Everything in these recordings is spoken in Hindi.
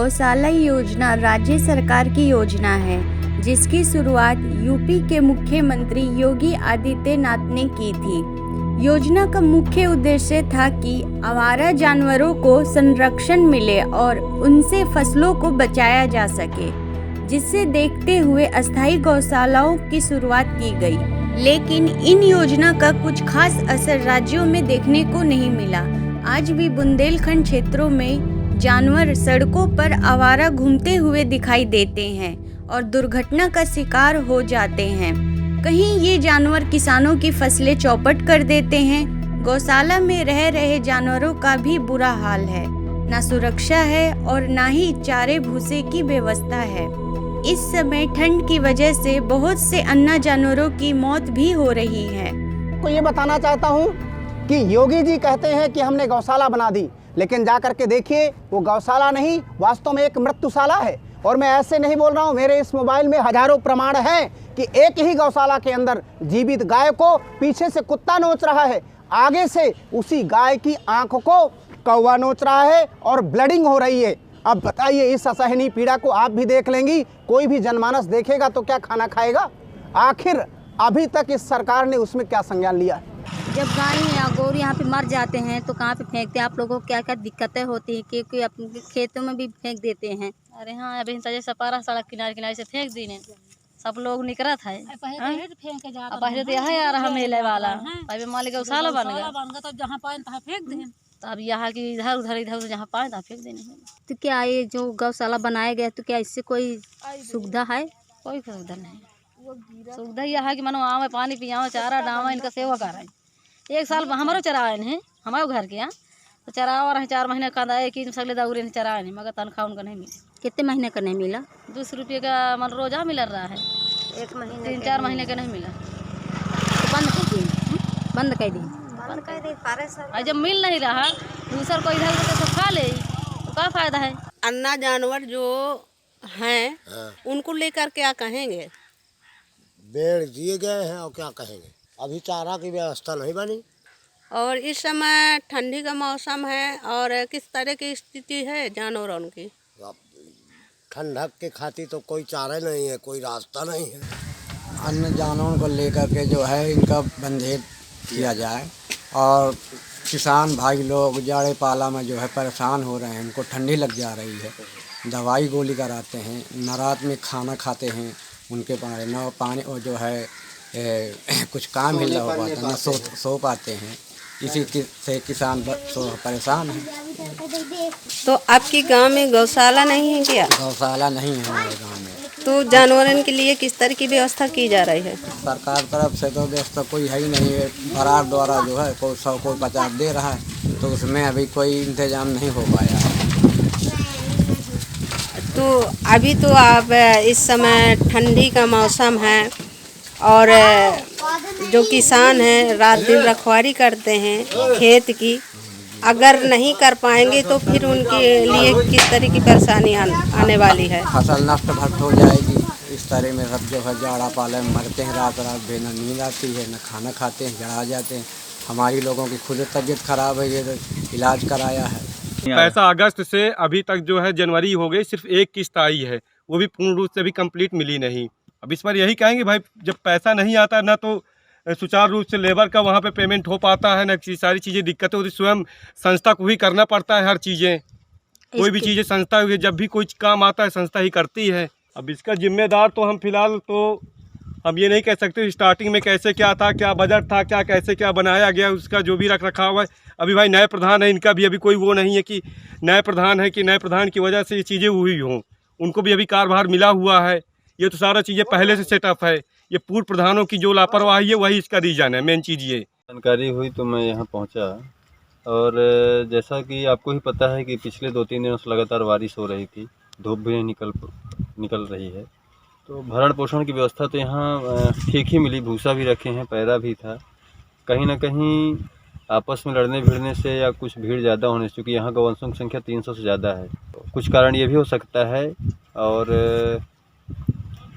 गौशाला योजना राज्य सरकार की योजना है, जिसकी शुरुआत यूपी के मुख्यमंत्री योगी आदित्यनाथ ने की थी। योजना का मुख्य उद्देश्य था कि आवारा जानवरों को संरक्षण मिले और उनसे फसलों को बचाया जा सके, जिसे देखते हुए अस्थायी गौशालाओं की शुरुआत की गई। लेकिन इन योजना का कुछ खास असर राज्यों में देखने को नहीं मिला। आज भी बुंदेलखंड क्षेत्रों में जानवर सड़कों पर आवारा घूमते हुए दिखाई देते हैं और दुर्घटना का शिकार हो जाते हैं। कहीं ये जानवर किसानों की फसलें चौपट कर देते हैं। गौशाला में रह रहे जानवरों का भी बुरा हाल है, ना सुरक्षा है और ना ही चारे भूसे की व्यवस्था है। इस समय ठंड की वजह से बहुत से अन्य जानवरों की मौत भी हो रही है। तो ये बताना चाहता हूँ कि योगी जी कहते हैं कि हमने गौशाला बना दी, लेकिन जा करके देखिए वो गौशाला नहीं, वास्तव में एक मृत्युशाला है। और मैं ऐसे नहीं बोल रहा हूँ, मेरे इस मोबाइल में हजारों प्रमाण हैं कि एक ही गौशाला के अंदर जीवित गाय को पीछे से कुत्ता नोच रहा है, आगे से उसी गाय की आंख को कौवा नोच रहा है और ब्लडिंग हो रही है। अब बताइए, इस असहनीय पीड़ा को आप भी देख लेंगी, कोई भी जनमानस देखेगा तो क्या खाना खाएगा? आखिर अभी तक इस सरकार ने उसमें क्या संज्ञान लिया है? जब गाय या गौर यहाँ पे मर जाते हैं तो कहाँ पे फेंकते हैं? आप लोगों को क्या क्या दिक्कतें होती हैं? क्योंकि अपने खेतों में भी फेंक देते हैं। अरे हाँ, अभी जैसे पारा सड़क किनारे किनारे से फेंक दी ने, सब लोग निकलत है। पहले तो यहाँ आ रहा मेले वाला, पहले मालिक गौशाला बन गया तो जहाँ पाए तहाँ फेंक दें। तो अब यहाँ की इधर उधर जहाँ पाए तहाँ फेंक देने। तो क्या ये जो गौशाला बनाया गया तो क्या इससे कोई सुविधा है? कोई सुविधा नहीं। सुविधा यह है कि मनो आवे पानी पियाओ, चारा डावा, इनका सेवा कर रहे हैं। एक साल हमारो चराए हैं, हमारे घर के यहाँ तो चरावा रहे 4 महीने का एक ही सगले दाउरे ने चराए नहीं, मगर तनख्वाह उनका नहीं मिला। कितने महीने का नहीं मिला? 200 रुपये का मन रोजा मिल रहा है। 1 महीने 3-4 महीने का नहीं मिला। तो बंद कर दी, बंद कर दी, बंद कर दी। और जब मिल नहीं रहा दूसर को इधर उधर तो खा ले तो क्या फायदा है? अन्ना जानवर जो हैं उनको लेकर क्या कहेंगे? बेड़ दिए गए हैं और क्या कहेंगे, अभी चारा की व्यवस्था नहीं बनी। और इस समय ठंडी का मौसम है और किस तरह की स्थिति है जानवरों की? ठंडक के खातिर तो कोई चारा नहीं है, कोई रास्ता नहीं है। अन्य जानवरों को लेकर के जो है इनका बंधेज किया जाए और किसान भाई लोग जाड़े पाला में जो है परेशान हो रहे हैं, उनको ठंडी लग जा रही है, दवाई गोली कराते हैं, न रात में खाना खाते हैं, उनके पास न पानी और जो है कुछ काम ही लग पाता, न सो पाते हैं। इसी से किसान परेशान हैं। तो आपके गांव में गौशाला नहीं है क्या? गौशाला नहीं है हमारे गांव में। तो जानवरों के लिए किस तरह की व्यवस्था की जा रही है? सरकार तरफ से तो व्यवस्था कोई है ही नहीं है। फरार द्वारा जो है कोई 100 कोई 50 दे रहा है, तो उसमें अभी कोई इंतजाम नहीं हो पाया। तो अभी तो आप इस समय ठंडी का मौसम है और जो किसान हैं रात दिन रखवाली करते हैं खेत की, अगर नहीं कर पाएंगे तो फिर उनके लिए किस तरह की परेशानी आने वाली है? फसल नष्ट भष्ट हो जाएगी। इस तरह में सब जो है जाड़ा पाले में मरते हैं, रात रात न नींद आती है, न खाना खाते हैं, जड़ा जाते हैं। हमारी लोगों की खुद तबीयत खराब है, ये तो इलाज कराया है। पैसा अगस्त से अभी तक जो है जनवरी हो गई, सिर्फ 1 किस्त आई है, वो भी पूर्ण रूप से भी कंप्लीट मिली नहीं। अब इस पर यही कहेंगे भाई, जब पैसा नहीं आता ना तो सुचारू रूप से लेबर का वहाँ पे पेमेंट हो पाता है, ना सारी चीज़ें दिक्कतें होती, स्वयं संस्था को भी करना पड़ता है हर चीज़ें। कोई भी चीज़ें संस्था जब भी कोई काम आता है संस्था ही करती है। अब इसका जिम्मेदार तो हम फिलहाल तो हम ये नहीं कह सकते स्टार्टिंग में कैसे क्या था, क्या बजट था, क्या कैसे क्या बनाया गया, उसका जो भी रख रखा हुआ है। अभी भाई नए प्रधान है, इनका भी अभी कोई वो नहीं है कि नए प्रधान है कि नए प्रधान की वजह से ये चीज़ें हुई हों, उनको भी अभी कार्यभार मिला हुआ है। ये तो सारा चीज़ें पहले से सेटअप है, ये पूर्व प्रधानों की जो लापरवाही है वही इसका रीजन है, मेन चीज़ ये। जानकारी हुई तो मैं यहाँ पहुँचा और जैसा कि आपको ही पता है कि पिछले 2-3 दिनों से लगातार बारिश हो रही थी, धूप भी निकल रही है, तो भरण पोषण की व्यवस्था तो यहाँ ठीक ही मिली। भूसा भी रखे हैं, पैरा भी था। कहीं ना कहीं आपस में लड़ने भिड़ने से या कुछ भीड़ ज़्यादा होने से, क्योंकि यहाँ गौवंशों की संख्या 300 से ज़्यादा है, तो कुछ कारण ये भी हो सकता है। और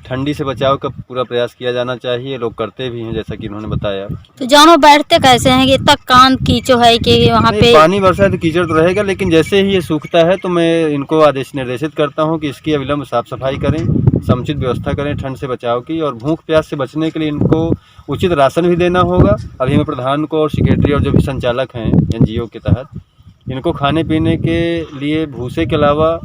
ठंडी से बचाव का पूरा प्रयास किया जाना चाहिए। लोग करते भी हैं जैसा कि उन्होंने बताया। तो जानवर बैठते कैसे हैं? इतना कान कीचो है कि वहाँ नहीं, पे पानी बरसा है तो कीचड़ तो रहेगा, लेकिन जैसे ही ये सूखता है तो मैं इनको आदेश निर्देशित करता हूँ कि इसकी अविलंब साफ सफाई करें, समुचित व्यवस्था करें ठंड से बचाव की, और भूख प्यास से बचने के लिए इनको उचित राशन भी देना होगा। अभी हमें प्रधान को और सेक्रेटरी और जो भी संचालक हैं NGO के तहत इनको खाने पीने के लिए भूसे के अलावा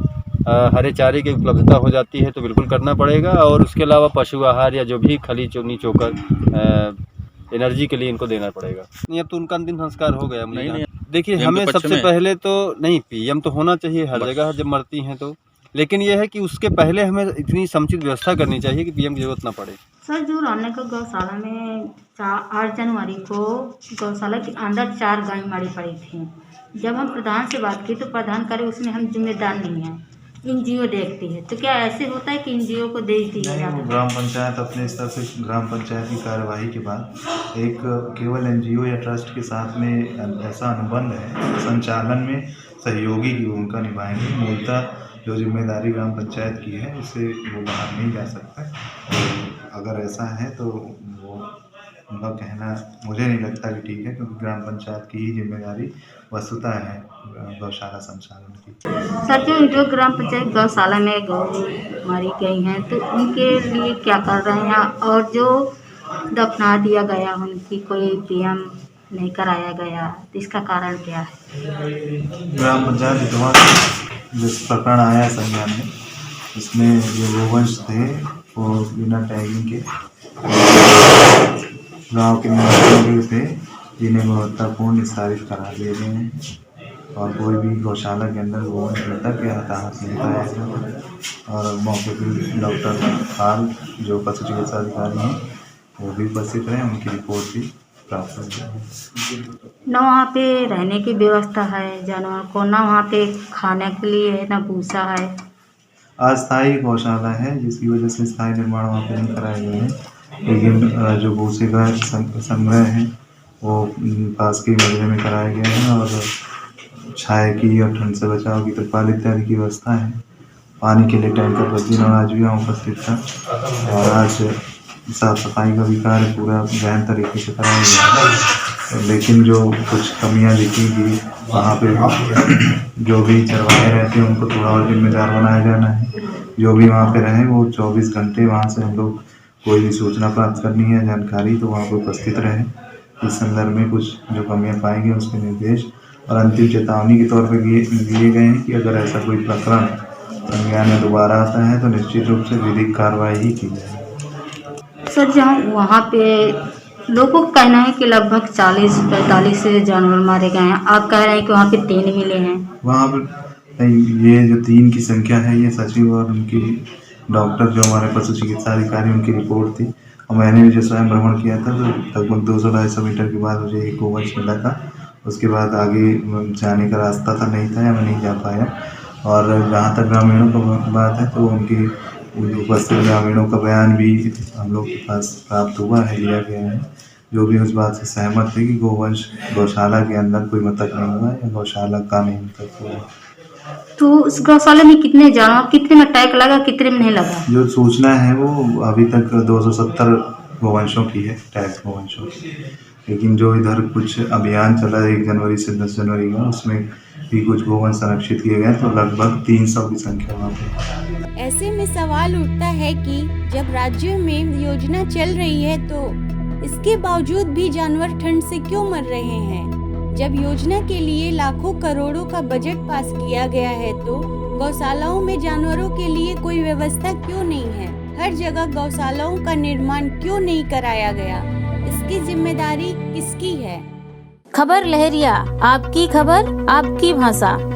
हरे चारे की उपलब्धता हो जाती है तो बिल्कुल करना पड़ेगा, और उसके अलावा पशु आहार या जो भी खली चुनी चोकर एनर्जी के लिए इनको देना पड़ेगा। नहीं, अब तो उनका अंतिम संस्कार हो गया। मुझे देखिए, हमें सबसे पहले तो नहीं, PM तो होना चाहिए हर जगह जब मरती हैं तो, लेकिन यह है कि उसके पहले हमें इतनी समुचित व्यवस्था करनी चाहिए कि PM की जरूरत ना पड़े। सर, जो रामनगर गौशाला में 8 जनवरी को गौशाला के अंदर 4 गाय मारी पड़ी थी। जब हम प्रधान से बात की तो प्रधान करे उसमें हम जिम्मेदार नहीं हैं, NGO देखती है। तो क्या ऐसे होता है कि NGO को दे दी है? ग्राम पंचायत अपने स्तर से ग्राम पंचायत की कार्यवाही के बाद एक केवल NGO या ट्रस्ट के साथ में ऐसा अनुबंध है, संचालन में सहयोगी की भूमिका निभाएंगे। मूलतः जो जिम्मेदारी ग्राम पंचायत की है उससे वो बाहर नहीं जा सकता। तो अगर ऐसा है तो वो उनका कहना मुझे नहीं लगता कि ठीक है, क्योंकि ग्राम पंचायत की ही जिम्मेदारी वस्तुतः है गौशाला संचालन की। सर, जो ग्राम पंचायत गौशाला में गौ मारी गई हैं तो उनके लिए क्या कर रहे हैं? और जो दफना दिया गया उनकी कोई PM नहीं कराया गया, तो इसका कारण क्या है? ग्राम पंचायत विधवा जिस प्रकरण आया संज्ञान में, इसमें जो गोवंश थे वो बिना टैगिंग के गाँव के निवासियों थे, जिन्हें गुणवत्तापूर्ण निस्तारित करा दिए गए हैं, और कोई भी गौशाला के अंदर गोवंश मृतक या हताहत नहीं पाया गया। और मौके पर डॉक्टर हाल जो पशु चिकित्सा अधिकारी हैं वो भी उपस्थित रहे, उनकी रिपोर्ट भी प्राप्त हो गई। न वहाँ पे रहने की व्यवस्था है जानवर को, न वहाँ पे खाने के लिए है, न भूसा है। अस्थायी गौशाला है जिसकी वजह से स्थायी निर्माण वहाँ पे नहीं कराए गए हैं, लेकिन जो भूसे का संग्रह है वो पास के मलबे में कराए गए हैं, और छाया की और ठंड से बचाव की तिरपाल इत्यादि की व्यवस्था है। पानी के लिए टैंकर प्रतिदिन और आज भी वहाँ उपस्थित था, और आज साफ सफाई का भी कार्य पूरा गहन तरीके से कराया गया। लेकिन जो कुछ कमियाँ दिखी कि वहाँ पे जो भी चरवाहे रहते हैं उनको थोड़ा और जिम्मेदार बनाया जाना है। जो भी वहाँ पे रहे वो 24 घंटे वहाँ से हम लोग कोई भी सूचना प्राप्त करनी है, जानकारी, तो वहाँ पर उपस्थित रहे। इस संदर्भ में कुछ जो कमियाँ पाएंगे उसके निर्देश और अंतिम चेतावनी के तौर पर दिए गए हैं कि अगर ऐसा कोई प्रकरण संज्ञान में दोबारा आता है तो निश्चित रूप से विधिक कार्रवाई ही की जाएगी। सर, जहाँ वहाँ पे लोगों का कहना है कि लगभग 40-45 जानवर मारे गए हैं, आप कह रहे हैं कि वहाँ पे 3 मिले हैं। वहाँ पर ये जो 3 की संख्या है ये सचिव और उनकी डॉक्टर जो हमारे पशु चिकित्सा अधिकारी उनकी रिपोर्ट थी, और मैंने भी जो स्वयं भ्रमण किया था तो लगभग 200-250 मीटर के बाद मुझे एक गोवंश मिला था। उसके बाद आगे जाने का रास्ता था नहीं था या मैं नहीं जा पाया। और जहाँ तक ग्रामीणों की बात है तो उनकी उपस्थित ग्रामीणों का बयान भी हम लोग के पास प्राप्त हुआ है, लिया गया है, जो भी उस बात से सहमत थे कि गोवंश गौशाला के अंदर कोई मृतक नहीं हुआ या गौशाला का नहीं मृतक हुआ। तो उस गौशाला में कितने जानवर, कितने में टैग लगा, कितने में नहीं लगा? जो सूचना है वो अभी तक 270 गोवंशों की है, टैग गोवंशों की, लेकिन जो इधर कुछ अभियान चला 1 जनवरी से 10 जनवरी का, उसमें भी कुछ गोवंश संरक्षित किए गए, तो लगभग 300 की संख्या वहाँ पे। ऐसे में सवाल उठता है कि जब राज्यों में योजना चल रही है तो इसके बावजूद भी जानवर ठंड से क्यों मर रहे हैं? जब योजना के लिए लाखों करोड़ों का बजट पास किया गया है तो गौशालाओं में जानवरों के लिए कोई व्यवस्था क्यों नहीं है? हर जगह गौशालाओं का निर्माण क्यों नहीं कराया गया? इसकी जिम्मेदारी किसकी है? खबर लहरिया, आपकी खबर आपकी भाषा।